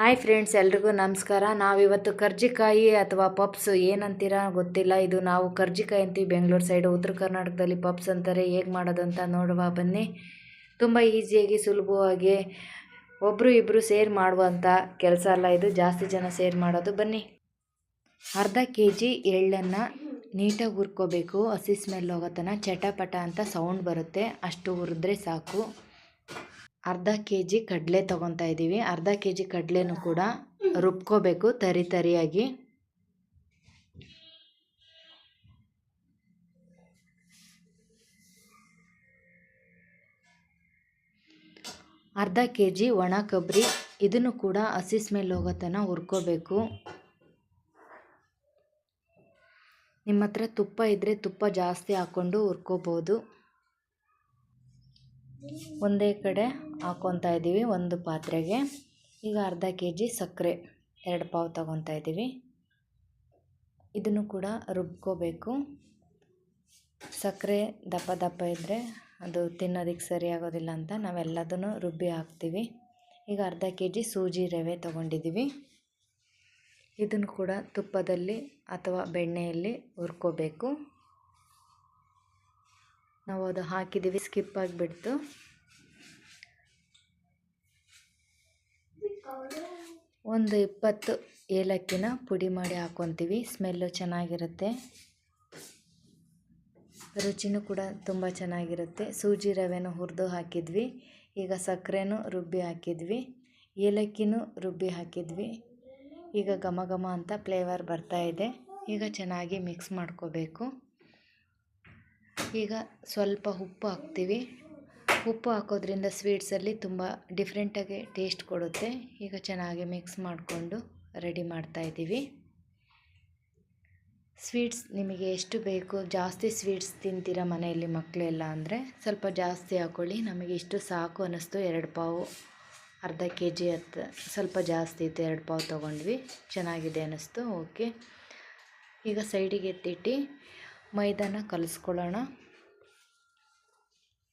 Hi friends, ಎಲ್ರಿಗೂ ನಮಸ್ಕಾರ. ನಾವಿವತ್ತು ಕರ್ಜಿಕಾಯಿ ಅಥವಾ ಪಪ್ಸ್ ಏನಂತೀರಾ ಗೊತ್ತಿಲ್ಲ. ಇದು ನಾವು ಕರ್ಜಿಕಾಯಿ ಅಂತೀವಿ ಬೆಂಗಳೂರು ಸೈಡು, ಉತ್ತರ ಕರ್ನಾಟಕದಲ್ಲಿ ಪಪ್ಸ್ ಅಂತಾರೆ. ಹೇಗೆ ಮಾಡೋದು ಅಂತ ನೋಡುವ ಬನ್ನಿ. ತುಂಬ ಈಸಿಯಾಗಿ ಸುಲಭವಾಗಿ ಒಬ್ಬರು ಇಬ್ಬರು ಸೇರಿ ಮಾಡುವಂಥ ಕೆಲಸ ಅಲ್ಲ ಇದು, ಜಾಸ್ತಿ ಜನ ಸೇರಿ ಮಾಡೋದು. ಬನ್ನಿ. ಅರ್ಧ kg ಎಳ್ಳನ್ನು ನೀಟಾಗಿ ಹುರ್ಕೋಬೇಕು. ಹಸಿ ಸ್ಮೆಲ್ ಹೋಗೋತನ ಚಟಪಟ ಅಂತ ಸೌಂಡ್ ಬರುತ್ತೆ, ಅಷ್ಟು ಹುರಿದ್ರೆ ಸಾಕು. ಅರ್ಧ kg ಕಡಲೆ ತೊಗೊತಾ ಇದ್ದೀವಿ. ಅರ್ಧ kg ಕಡಲೆನೂ ಕೂಡ ರುಬ್ಕೋಬೇಕು ತರಿಯಾಗಿ. ಅರ್ಧ kg ಒಣ ಕೊಬ್ಬರಿ, ಇದನ್ನು ಕೂಡ ಹಸಿ ಸ್ಮೆಲ್ ಹೋಗೋ ತನಕ ಹುರ್ಕೋಬೇಕು. ನಿಮ್ಮ ಹತ್ರ ತುಪ್ಪ ಇದ್ದರೆ ತುಪ್ಪ ಜಾಸ್ತಿ ಹಾಕ್ಕೊಂಡು ಹುರ್ಕೋಬೋದು. ಒಂದೇ ಕಡೆ ಹಾಕ್ಕೊತಾ ಇದ್ದೀವಿ ಒಂದು ಪಾತ್ರೆಗೆ. ಈಗ ಅರ್ಧ kg ಸಕ್ಕರೆ 2 ಪಾವು ತೊಗೊತಾ ಇದ್ದೀವಿ. ಇದನ್ನು ಕೂಡ ರುಬ್ಕೋಬೇಕು. ಸಕ್ಕರೆ ದಪ್ಪ ಇದ್ದರೆ ಅದು ತಿನ್ನೋದಕ್ಕೆ ಸರಿಯಾಗೋದಿಲ್ಲ ಅಂತ ನಾವೆಲ್ಲದನ್ನು ರುಬ್ಬಿ ಹಾಕ್ತೀವಿ. ಈಗ ಅರ್ಧ kg ಸೂಜಿ ರವೆ ತೊಗೊಂಡಿದ್ದೀವಿ. ಇದನ್ನು ಕೂಡ ತುಪ್ಪದಲ್ಲಿ ಅಥವಾ ಬೆಣ್ಣೆಯಲ್ಲಿ ಹುರ್ಕೋಬೇಕು. ನಾವು ಅದು ಹಾಕಿದ್ದೀವಿ, ಸ್ಕಿಪ್ ಆಗಿಬಿಡ್ತು. ಒಂದು 20 ಏಲಕ್ಕಿನ ಪುಡಿ ಮಾಡಿ ಹಾಕ್ಕೊತೀವಿ. ಸ್ಮೆಲ್ಲು ಚೆನ್ನಾಗಿರುತ್ತೆ, ರುಚಿನೂ ಕೂಡ ತುಂಬ ಚೆನ್ನಾಗಿರುತ್ತೆ. ಸೂಜಿ ರವೆನೂ ಹುರಿದು ಹಾಕಿದ್ವಿ. ಈಗ ಸಕ್ಕರೆನೂ ರುಬ್ಬಿ ಹಾಕಿದ್ವಿ, ಏಲಕ್ಕಿನೂ ರುಬ್ಬಿ ಹಾಕಿದ್ವಿ. ಈಗ ಘಮ ಘಮ ಅಂತ ಫ್ಲೇವರ್ ಬರ್ತಾ ಇದೆ. ಈಗ ಚೆನ್ನಾಗಿ ಮಿಕ್ಸ್ ಮಾಡ್ಕೋಬೇಕು. ಈಗ ಸ್ವಲ್ಪ ಉಪ್ಪು ಹಾಕ್ತೀವಿ. ಉಪ್ಪು ಹಾಕೋದ್ರಿಂದ ಸ್ವೀಟ್ಸಲ್ಲಿ ತುಂಬ ಡಿಫ್ರೆಂಟಾಗಿ ಟೇಸ್ಟ್ ಕೊಡುತ್ತೆ. ಈಗ ಚೆನ್ನಾಗಿ ಮಿಕ್ಸ್ ಮಾಡಿಕೊಂಡು ರೆಡಿ ಮಾಡ್ತಾಯಿದ್ದೀವಿ. ಸ್ವೀಟ್ಸ್ ನಿಮಗೆ ಎಷ್ಟು ಬೇಕು, ಜಾಸ್ತಿ ಸ್ವೀಟ್ಸ್ ತಿಂತೀರ ಮನೆಯಲ್ಲಿ ಮಕ್ಕಳೆಲ್ಲ ಅಂದರೆ ಸ್ವಲ್ಪ ಜಾಸ್ತಿ ಹಾಕ್ಕೊಳ್ಳಿ. ನಮಗೆ ಇಷ್ಟು ಸಾಕು ಅನ್ನಿಸ್ತು. 2 ಪಾವು, ಅರ್ಧ kg ಸ್ವಲ್ಪ ಜಾಸ್ತಿ ಇತ್ತು, 2 ಪಾವು ತೊಗೊಂಡ್ವಿ. ಚೆನ್ನಾಗಿದೆ ಅನ್ನಿಸ್ತು. ಓಕೆ, ಈಗ ಸೈಡಿಗೆ ಎತ್ತಿಟ್ಟು ಮೈದಾನ ಕಲಿಸ್ಕೊಳ್ಳೋಣ.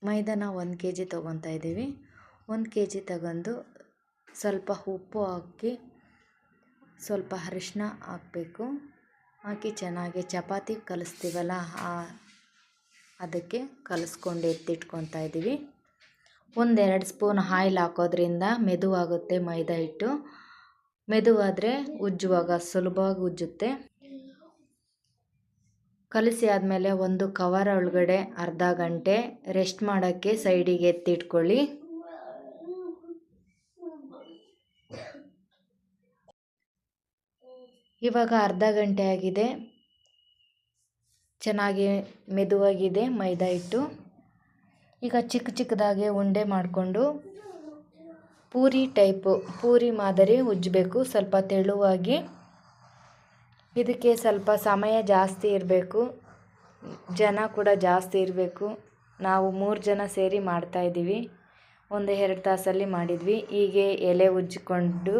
ಮೈದಾನ 1 kg ತೊಗೊತಾ ಇದ್ದೀವಿ. 1 kg ತಗೊಂಡು ಸ್ವಲ್ಪ ಉಪ್ಪು ಹಾಕಿ ಸ್ವಲ್ಪ ಅರಿಶಿನ ಹಾಕಬೇಕು. ಹಾಕಿ ಚೆನ್ನಾಗಿ ಚಪಾತಿ ಕಲಿಸ್ತೀವಲ್ಲ ಅದಕ್ಕೆ ಕಲಿಸ್ಕೊಂಡು ಎತ್ತಿಟ್ಕೊತಾ ಇದ್ದೀವಿ. 1-2 ಸ್ಪೂನ್ ಆಯಿಲ್ ಹಾಕೋದ್ರಿಂದ ಮೆದುವಾಗುತ್ತೆ ಮೈದಾ ಹಿಟ್ಟು. ಮೆದುವಾದರೆ ಉಜ್ಜುವಾಗ ಸುಲಭವಾಗಿ ಉಜ್ಜುತ್ತೆ. ಕಲಸಿ ಆದಮೇಲೆ ಒಂದು ಕವರ್ ಒಳಗಡೆ ಅರ್ಧ ಗಂಟೆ ರೆಸ್ಟ್ ಮಾಡೋಕ್ಕೆ ಸೈಡಿಗೆ ಎತ್ತಿಟ್ಕೊಳ್ಳಿ. ಇವಾಗ ಅರ್ಧ ಗಂಟೆ ಆಗಿದೆ, ಚೆನ್ನಾಗಿ ಮೆದುವಾಗಿದೆ ಮೈದಾ ಹಿಟ್ಟು. ಈಗ ಚಿಕ್ಕದಾಗಿ ಉಂಡೆ ಮಾಡಿಕೊಂಡು ಪೂರಿ ಮಾದರಿ ಉಜ್ಜಬೇಕು, ಸ್ವಲ್ಪ ತೆಳುವಾಗಿ. ಇದಕ್ಕೆ ಸ್ವಲ್ಪ ಸಮಯ ಜಾಸ್ತಿ ಇರಬೇಕು, ಜನ ಕೂಡ ಜಾಸ್ತಿ ಇರಬೇಕು. ನಾವು 3 ಜನ ಸೇರಿ ಮಾಡ್ತಾಯಿದ್ದೀವಿ. 1-2 ತಾಸಲ್ಲಿ ಮಾಡಿದ್ವಿ. ಹೀಗೆ ಎಲೆ ಉಜ್ಜಿಕೊಂಡು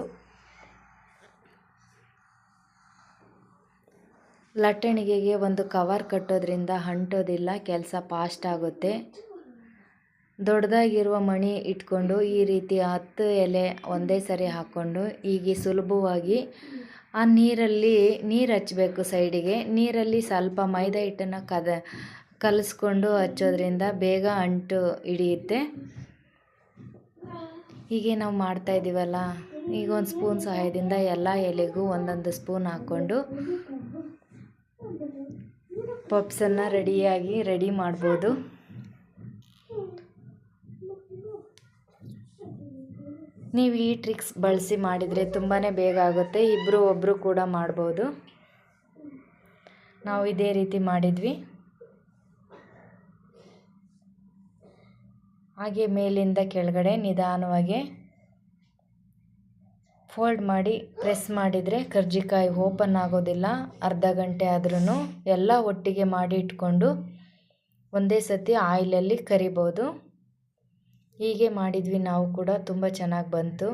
ಲಟ್ಟಣಿಗೆಗೆ ಒಂದು ಕವರ್ ಕಟ್ಟೋದ್ರಿಂದ ಅಂಟೋದಿಲ್ಲ, ಕೆಲಸ ಫಾಸ್ಟ್ ಆಗುತ್ತೆ. ದೊಡ್ಡದಾಗಿರುವ ಮಣಿ ಇಟ್ಕೊಂಡು ಈ ರೀತಿ 10 ಎಲೆ ಒಂದೇ ಸರಿ ಹಾಕ್ಕೊಂಡು ಹೀಗೆ ಸುಲಭವಾಗಿ ಆ ನೀರು ಹಚ್ಚಬೇಕು. ಸೈಡಿಗೆ ನೀರಲ್ಲಿ ಸ್ವಲ್ಪ ಮೈದಾ ಹಿಟ್ಟನ್ನು ಕಲಿಸ್ಕೊಂಡು ಹಚ್ಚೋದ್ರಿಂದ ಬೇಗ ಅಂಟು ಹಿಡಿಯುತ್ತೆ. ಹೀಗೆ ನಾವು ಮಾಡ್ತಾಯಿದ್ದೀವಲ್ಲ, ಈಗ 1 ಸ್ಪೂನ್ ಸಹಾಯದಿಂದ ಎಲ್ಲ ಎಲೆಗೂ 1 ಸ್ಪೂನ್ ಹಾಕ್ಕೊಂಡು ಪಪ್ಸನ್ನು ರೆಡಿ ಮಾಡ್ಬೋದು. ನೀವು ಈ ಟ್ರಿಕ್ಸ್ ಬಳಸಿ ಮಾಡಿದರೆ ತುಂಬಾ ಬೇಗ ಆಗುತ್ತೆ. ಒಬ್ಬರು ಕೂಡ ಮಾಡ್ಬೋದು. ನಾವು ಇದೇ ರೀತಿ ಮಾಡಿದ್ವಿ. ಹಾಗೆ ಮೇಲಿಂದ ಕೆಳಗಡೆ ನಿಧಾನವಾಗಿ ಫೋಲ್ಡ್ ಮಾಡಿ ಪ್ರೆಸ್ ಮಾಡಿದರೆ ಕರ್ಜಿಕಾಯಿ ಓಪನ್ ಆಗೋದಿಲ್ಲ. ಅರ್ಧ ಗಂಟೆ ಆದ್ರೂ ಎಲ್ಲ ಒಟ್ಟಿಗೆ ಮಾಡಿ ಇಟ್ಕೊಂಡು ಒಂದೇ ಸತಿ ಆಯಿಲಲ್ಲಿ ಕರಿಬೋದು. ಹೀಗೆ ಮಾಡಿದ್ವಿ ನಾವು ಕೂಡ, ತುಂಬ ಚೆನ್ನಾಗಿ ಬಂತು.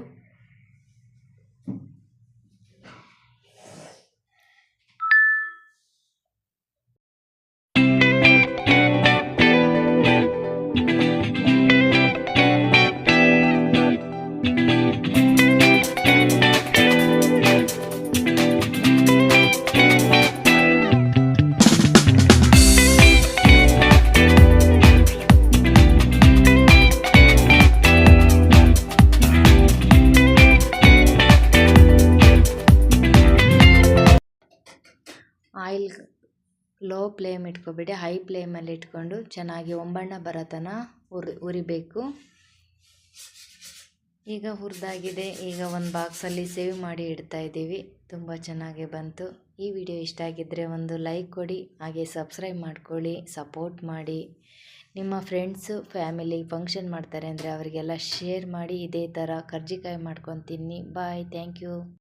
ಲೋ ಫ್ಲೇಮ್ ಇಟ್ಕೊಬೇಡಿ, ಹೈ ಫ್ಲೇಮಲ್ಲಿ ಇಟ್ಕೊಂಡು ಚೆನ್ನಾಗಿ ಒಂಬಣ್ಣ ಬರೋ ತನಕ ಉರಿಬೇಕು. ಈಗ ಹುರಿದಾಗಿದೆ. ಈಗ ಒಂದು ಬಾಕ್ಸಲ್ಲಿ ಸೇವ್ ಮಾಡಿ ಇಡ್ತಾ ಇದ್ದೀವಿ. ತುಂಬ ಚೆನ್ನಾಗಿ ಬಂತು. ಈ ವಿಡಿಯೋ ಇಷ್ಟ ಆಗಿದ್ದರೆ ಒಂದು ಲೈಕ್ ಕೊಡಿ, ಹಾಗೆ ಸಬ್ಸ್ಕ್ರೈಬ್ ಮಾಡ್ಕೊಳ್ಳಿ, ಸಪೋರ್ಟ್ ಮಾಡಿ. ನಿಮ್ಮ ಫ್ರೆಂಡ್ಸು ಫ್ಯಾಮಿಲಿ ಫಂಕ್ಷನ್ ಮಾಡ್ತಾರೆ ಅಂದರೆ ಅವರಿಗೆಲ್ಲ ಶೇರ್ ಮಾಡಿ. ಇದೇ ಥರ ಕರ್ಜಿಕಾಯಿ ಮಾಡ್ಕೊಂಡು ತಿನ್ನಿ. ಬಾಯ್, ಥ್ಯಾಂಕ್ ಯು.